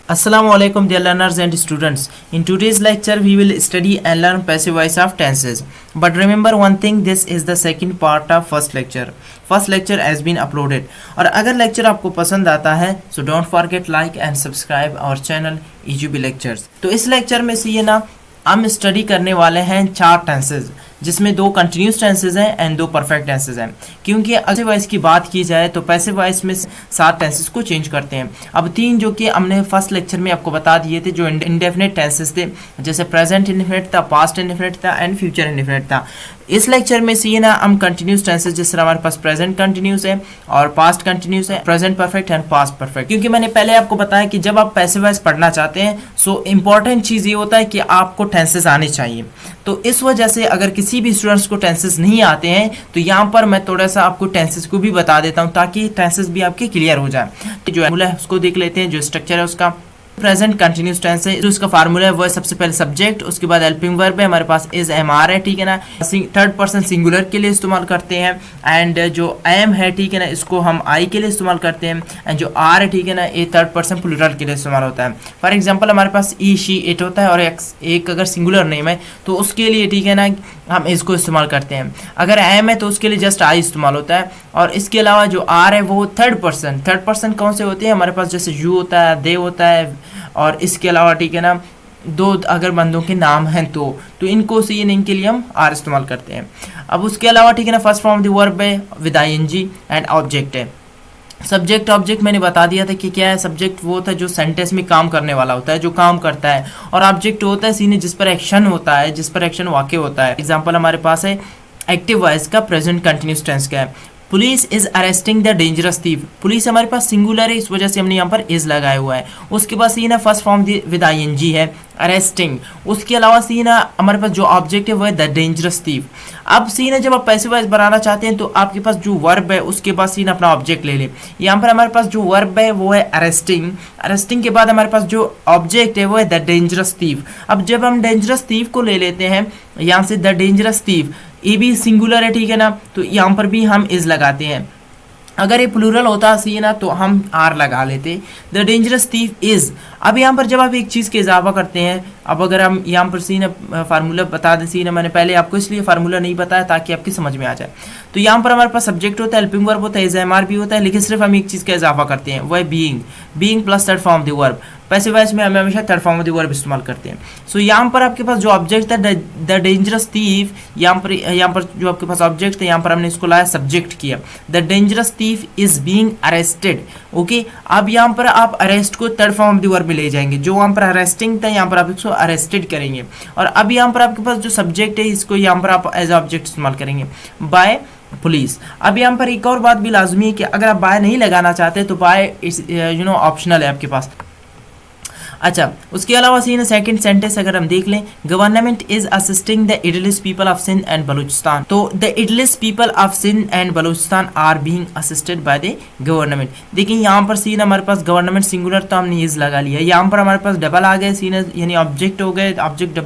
Assalamualaikum dear learners and students. In today's lecture we will study and learn passive voice of tenses. But remember one thing, this is the second part of first lecture. First lecture has been uploaded. और अगर lecture आपको पसंद आता है so don't forget like and subscribe our channel EGB lectures. तो इस lecture में से ये ना हम स्टडी करने वाले हैं 4 टेंसेज, जिसमें 2 कंटिन्यूस टेंसेज हैं एंड 2 परफेक्ट टेंसेज हैं। क्योंकि पैसिव वॉइस की बात की जाए तो पैसिव वॉइस में 7 टेंसेज को चेंज करते हैं। अब 3 जो कि हमने फर्स्ट लेक्चर में आपको बता दिए थे, जो इंडेफिनिट टेंसेज थे, जैसे प्रेजेंट इंडेफिनिट था, पास्ट इंडेफिनिट था एंड फ्यूचर इंडेफिनिट था। इस लेक्चर में से ना हम कंटिन्यूस टेंसेज, जिस तरह हमारे पास प्रेजेंट कंटिन्यूस है और पास्ट कंटिन्यूस है, present perfect and past perfect. क्योंकि मैंने पहले आपको बताया कि जब आप पैसिव वॉइस पढ़ना चाहते हैं सो इंपॉर्टेंट चीज़ ये होता है कि आपको टेंसेज आने चाहिए। तो इस वजह से अगर किसी भी स्टूडेंट्स को टेंसेज नहीं आते हैं तो यहाँ पर मैं थोड़ा सा आपको टेंसेज को भी बता देता हूँ ताकि टेंसेज भी आपके क्लियर हो जाए। जो है उसको देख लेते हैं, जो स्ट्रक्चर है उसका। प्रेजेंट कंटिन्यूस टेंस है, जो इसका फार्मूला है वो है सबसे पहले सब्जेक्ट, उसके बाद हेल्पिंग वर्ब है, हमारे पास इज एम आर है, ठीक है ना। थर्ड पर्सन सिंगुलर के लिए इस्तेमाल करते हैं एंड जो एम है, ठीक है ना, इसको हम आई के लिए इस्तेमाल करते हैं एंड जो आर है, ठीक है ना, ये थर्ड पर्सन प्लूरल के लिए इस्तेमाल होता है। फॉर एग्जाम्पल हमारे पास ई शी इट होता है और एक अगर सिंगुलर नेम है तो उसके लिए, ठीक है ना, हम इसको इस्तेमाल करते हैं। अगर एम है तो उसके लिए जस्ट आई इस्तेमाल होता है। और इसके अलावा जो आर है वो थर्ड पर्सन कौन से होते हैं हमारे पास, जैसे यू होता है, दे होता है और इसके अलावा, ठीक है ना, 2 अगर बंदों के नाम हैं तो इनको सी नेम के लिए हम आर इस्तेमाल करते हैं। अब उसके अलावा, ठीक है ना, फर्स्ट फॉर्म द वर्ब है विद आईएनजी एंड ऑब्जेक्ट है। सब्जेक्ट ऑब्जेक्ट मैंने बता दिया था कि क्या है। सब्जेक्ट वो होता है जो सेंटेंस में काम करने वाला होता है, जो काम करता है, और ऑब्जेक्ट होता है सीने जिस पर एक्शन होता है, जिस पर एक्शन वाक़ होता है। एग्जांपल हमारे पास है एक्टिव वॉइस का प्रेजेंट कंटिन्यूस टेंस का है, police is arresting the dangerous thief. Police हमारे पास सिंगुलर है, इस वजह से हमने यहाँ पर इज लगाया हुआ है। उसके बाद सी ना फर्स्ट फॉर्म विद आईएनजी है, अरेस्टिंग। उसके अलावा सी ना हमारे पास जो ऑब्जेक्ट है वो है द डेंजरस थीव। अब सी ना जब आप पैसिव वॉइस बनाना चाहते हैं तो आपके पास जो वर्ब है उसके बाद सी ना अपना ऑब्जेक्ट ले ले। यहाँ पर हमारे पास जो वर्ब है वो है अरेस्टिंग, अरेस्टिंग के बाद हमारे पास जो ऑब्जेक्ट है वो है द डेंजरस थीव। अब जब हम डेंजरस थीव को ले लेते हैं यहाँ से, द डेंजरस थीव, ये भी सिंगुलर है, ठीक है ना, तो यहाँ पर भी हम इज लगाते हैं। अगर ये प्लूरल होता सी ना तो हम आर लगा लेते, द डेंजरस थीफ इज। अब यहाँ पर जब आप एक चीज़ के इजाफा करते हैं, अब अगर हम यहाँ पर सी ना फार्मूला बता दें, सी ना मैंने पहले आपको इसलिए फार्मूला नहीं बताया ताकि आपकी समझ में आ जाए। तो यहाँ पर हमारे पास सब्जेक्ट होता है, हेल्पिंग वर्ब होता है, इज एम आर भी होता है, लेकिन सिर्फ हम एक चीज़ का इजाफा करते हैं वो है being plus third form the verb. Passive voice में हमें हमेशा third form of the verb इस्तेमाल करते हैं। सो यहाँ पर आपके पास जो ऑब्जेक्ट है द डेंजरस थीफ, यहाँ पर जो आपके पास ऑब्जेक्ट है यहाँ पर हमने इसको लाया सब्जेक्ट किया, the dangerous thief is being arrested. Okay, अब यहाँ पर आप अरेस्ट को third form of the verb में ले जाएंगे, जो वहाँ पर अरेस्टिंग था यहाँ पर आप इसको अरेस्टेड करेंगे। और अब यहाँ पर आपके पास जो सब्जेक्ट है इसको यहाँ पर आप एज ऑब्जेक्ट इस्तेमाल करेंगे, बाय पुलिस। अब यहाँ पर एक और बात भी लाजमी है कि अगर आप बाय नहीं लगाना चाहते तो बाय ऑप्शनल है आपके पास। अच्छा, उसके अलावा सी सेकंड सेंटेंस अगर हम देख लें, government is assisting the idle people of Sindh and Balochistan. तो the idle people of Sindh and Balochistan are being assisted by the government. देखिए यहाँ पर सी हमारे पास गवर्नमेंट सिंगुलर तो हमने इज लगा लिया, यहाँ पर हमारे पास डबल आ गए सी यानी ऑब्जेक्ट हो गए, ऑब्जेक्ट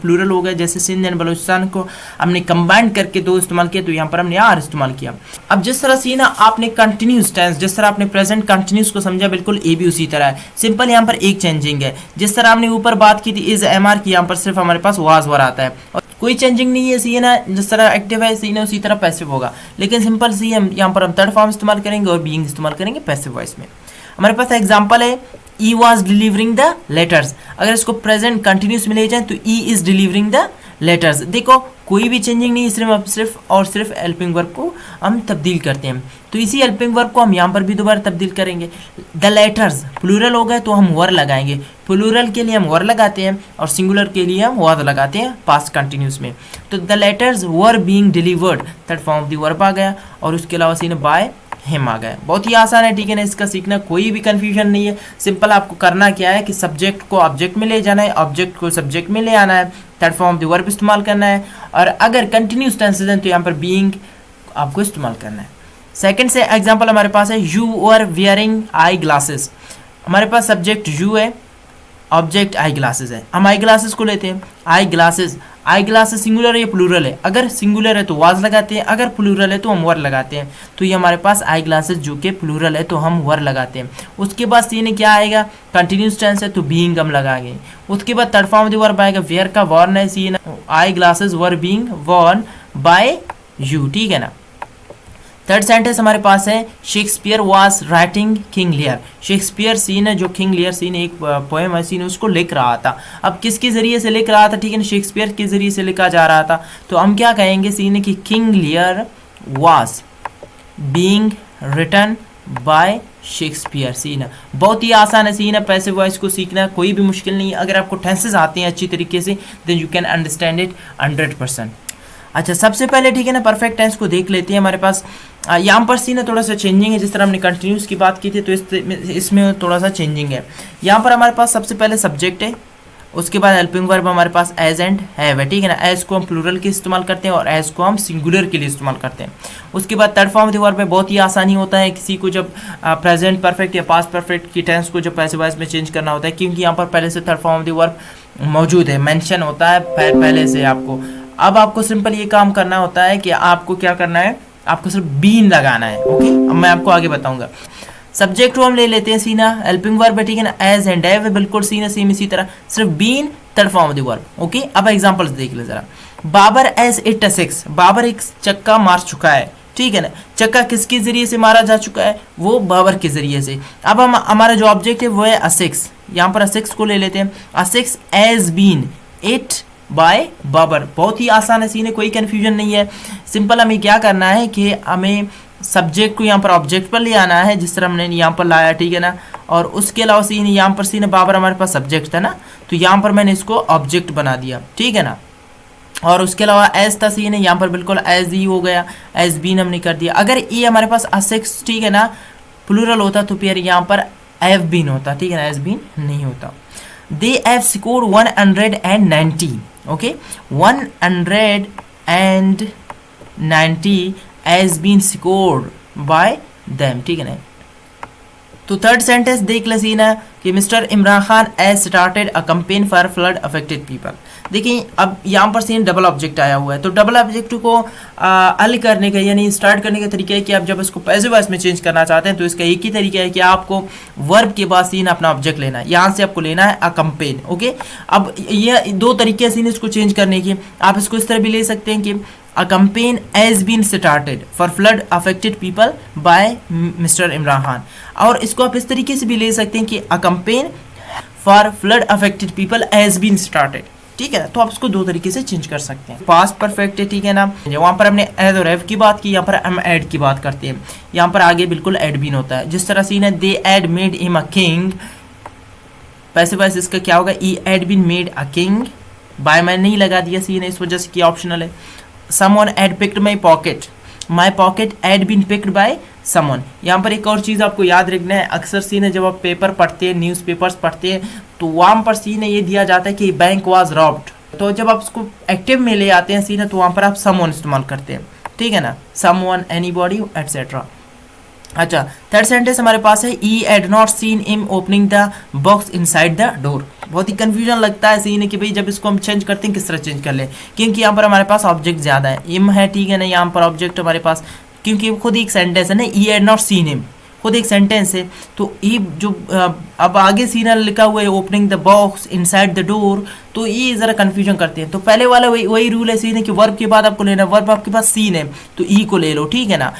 प्लूरल हो गए। जैसे सिंध एंड बलूचिस्तान को हमने कंबाइन करके 2 इस्तेमाल किया तो यहाँ पर हमने आर इस्तेमाल किया। अब जिस तरह सी ना आपने कंटिन्यूस टेंस, जिस तरह आपने प्रेजेंट कंटिन्यूस को समझा, बिल्कुल ये भी उसी तरह है। सिंपल यहाँ पर एक चेंजिंग है, जिस तरह हमने ऊपर बात की थी इज एम आर की, यहाँ पर सिर्फ हमारे पास वाज वर आता है और कोई चेंजिंग नहीं है। सी है ना, जिस तरह एक्टिव है सी ना उसी तरह पैसिव होगा, लेकिन सिंपल सी हम यहाँ पर हम थर्ड फॉर्म इस्तेमाल करेंगे और बीइंग इस्तेमाल करेंगे पैसिव वॉइस में। हमारे पास एग्जांपल है ई वाज डिलीवरिंग द लेटर्स। अगर इसको प्रेजेंट कंटिन्यूस में ले जाए तो E is delivering the letters. देखो कोई भी चेंजिंग नहीं, सिर्फ हेल्पिंग वर्ब को हम तब्दील करते हैं। तो इसी हेल्पिंग वर्ब को हम यहाँ पर भी दोबारा तब्दील करेंगे। द लेटर्स प्लूरल हो गए तो हम वर लगाएंगे, प्लूरल के लिए हम वर लगाते हैं और सिंगुलर के लिए हम वाज लगाते हैं पास्ट कंटिन्यूस में। तो the letters were being delivered, third form of the verb आ गया और उसके अलावा सी ने बाय हिम आ गया। बहुत ही आसान है, ठीक है ना, इसका सीखना कोई भी कंफ्यूजन नहीं है। सिंपल आपको करना क्या है कि सब्जेक्ट को ऑब्जेक्ट में ले जाना है, ऑब्जेक्ट को सब्जेक्ट में ले आना है, third form of the verb इस्तेमाल करना है, और अगर कंटिन्यूस टेंसेज हैं तो यहाँ पर बीइंग आपको इस्तेमाल करना है। सेकंड से एग्जांपल हमारे पास है you are wearing eye glasses. हमारे पास सब्जेक्ट यू है, ऑब्जेक्ट आई ग्लासेस है, हम आई ग्लासेस को लेते हैं। आई ग्लासेस सिंगुलर है या प्लूरल है? अगर सिंगुलर है तो वाज लगाते हैं, अगर प्लूरल है तो हम वर लगाते हैं। तो ये हमारे पास आई ग्लासेस जो कि प्लूरल है तो हम वर लगाते हैं। उसके बाद सीन क्या आएगा, कंटिन्यूस टेंस है तो बीइंग हम लगाएंगे। उसके बाद third form of the verb आएगा, वेयर का वर्न है seen, eye glasses were being worn by you, ठीक है ना। थर्ड सेंटेंस हमारे पास है, Shakespeare was writing King Lear. Shakespeare seen है जो किंग लियर सीन एक पोएम है सीन, उसको लिख रहा था। अब किसके जरिए से लिख रहा था, ठीक है ना, शेक्सपियर के जरिए से लिखा जा रहा था। तो हम क्या कहेंगे सीन कि King Lear was being written by Shakespeare सीन। बहुत ही आसान है सीन है, पैसिव वॉइस को सीखना कोई भी मुश्किल नहीं है। अगर आपको टेंसेस आते हैं अच्छी तरीके से then you can understand it 100%। अच्छा, सबसे पहले ठीक है ना परफेक्ट टेंस को देख लेते हैं। हमारे पास यहाँ पर सीन है थोड़ा सा चेंजिंग है, जिस तरह हमने कंटिन्यूस की बात की थी तो इसमें थोड़ा सा चेंजिंग है। यहाँ पर हमारे पास सबसे पहले सब्जेक्ट है, उसके बाद हेल्पिंग वर्ब हमारे पास एज एंड हैव है, ठीक है ना। एज को हम प्लूरल के इस्तेमाल करते हैं और एज को हम सिंगुलर के लिए इस्तेमाल करते हैं। उसके बाद third form of the verb में बहुत ही आसानी होता है किसी को जब प्रेजेंट परफेक्ट या पास्ट परफेक्ट की टेंस को जब पैसिव वॉइस में चेंज करना होता है, क्योंकि यहाँ पर पहले से third form of the verb मौजूद है, मेंशन होता है पहले से आपको। अब आपको सिंपल ये काम करना होता है कि आपको क्या करना है, आपको सिर्फ बीन लगाना है। ओके, अब मैं आपको आगे बताऊंगा। सब्जेक्ट को हम ले लेते हैं सीना, हेल्पिंग वर्ब है, ठीक है ना, एज एंड हैव बिल्कुल सीना सेम इसी तरह, सिर्फ been third form of the verb. Okay, अब एग्जांपल्स देख ले जरा। Babar has hit a six, Babar एक चक्का मार चुका है, ठीक है ना। चक्का किसके जरिए से मारा जा चुका है, वो बाबर के जरिए से। अब हम हमारा जो ऑब्जेक्ट है वो है अ सिक्स, यहाँ पर अ सिक्स को ले लेते हैं। A six has been hit by Babar, बहुत ही आसान है सीन है, कोई कंफ्यूजन नहीं है। सिंपल हमें क्या करना है कि हमें सब्जेक्ट को यहाँ पर ऑब्जेक्ट पर ले आना है, जिस तरह हमने यहाँ पर लाया, ठीक है ना। और उसके अलावा सीन यहाँ पर सीन बाबर हमारे पास सब्जेक्ट था ना, तो यहाँ पर मैंने इसको ऑब्जेक्ट बना दिया, ठीक है ना। और उसके अलावा एज था सीन यहाँ पर बिल्कुल एज ई हो गया, एज बीन हमने कर दिया। अगर ये हमारे पास असिक्स, ठीक है ना, प्लूरल होता तो फिर यहाँ पर एव बीन होता, ठीक है ना, एज बीन नहीं होता। They have scored 190, okay, 190 has been scored by them, ठीक है ना। तो थर्ड सेंटेंस देख ले सीना कि Mister Imran Khan has started a campaign for flood affected people. देखिए अब यहाँ पर सीन डबल ऑब्जेक्ट आया हुआ है, तो डबल ऑब्जेक्ट को हल करने का यानी स्टार्ट करने का तरीका है कि आप जब इसको पैसिव वॉइस में चेंज करना चाहते हैं तो इसका एक ही तरीका है कि आपको वर्ब के बाद सीन अपना ऑब्जेक्ट लेना है, यहाँ से आपको लेना है अ कैंपेन। ओके, अब ये दो तरीके सीन इसको चेंज करने के, आप इसको इस तरह भी ले सकते हैं कि A campaign has been started for flood affected people by Mr. Imran Khan, और इसको आप इस तरीके से भी ले सकते हैं कि A campaign for flood affected people has been started, ठीक है। तो आप इसको दो तरीके से चेंज कर सकते हैं। पास्ट परफेक्ट है, ठीक है ना, वहाँ पर हमने एज और हैव की बात की, यहाँ पर हम एड की बात करते हैं। यहाँ पर आगे बिल्कुल एड बीन होता है, जिस तरह सीन है they had made him a king, passive voice इसका क्या होगा, he had been made a king, by मैंने नहीं लगा दिया सीन है इस वजह से कि ऑप्शनल है। Someone had picked my pocket, my pocket had been picked by someone। यहाँ पर एक और चीज़ आपको याद रखना है, अक्सर सीन है जब आप पेपर पढ़ते हैं, न्यूज़पेपर्स पढ़ते हैं, तो वहाँ पर सीन है ये दिया जाता है कि बैंक वाज रॉब्ड, तो जब आप उसको एक्टिव में ले आते हैं सीन है तो वहाँ पर आप someone इस्तेमाल करते हैं, ठीक है ना, someone, anybody, etc। अच्छा, थर्ड सेंटेंस हमारे पास है ई एड नॉट सीन इम opening the box inside the door. बहुत ही कंफ्यूजन लगता है सीन है कि भाई जब इसको हम चेंज करते हैं किस तरह चेंज कर ले, क्योंकि यहाँ पर हमारे पास ऑब्जेक्ट ज़्यादा है, इम है, ठीक है ना, यहाँ पर ऑब्जेक्ट हमारे पास, क्योंकि खुद एक सेंटेंस है ना, ई एड नॉट सीन इम खुद एक सेंटेंस है, तो ई जो अब आगे सीन लिखा हुआ है opening the box inside the door, तो ये ज़रा कंफ्यूजन करते हैं। तो पहले वाला वही रूल है सीन है कि वर्ब के बाद आपको लेना, वर्ब आपके पास सीन है तो ई को ले लो, ठीक है ना।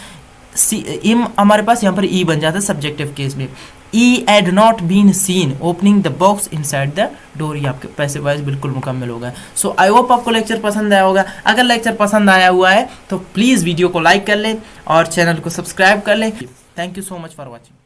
इम हमारे पास यहाँ पर ई बन जाता है सब्जेक्टिव केस में। He had not been seen opening the box inside the door, ये आपके पैसिव वॉइस बिल्कुल मुकम्मल होगा। सो आई होप आपको लेक्चर पसंद आया होगा। अगर लेक्चर पसंद आया हुआ है तो प्लीज़ वीडियो को लाइक कर लें और चैनल को सब्सक्राइब कर लें। Thank you so much for watching.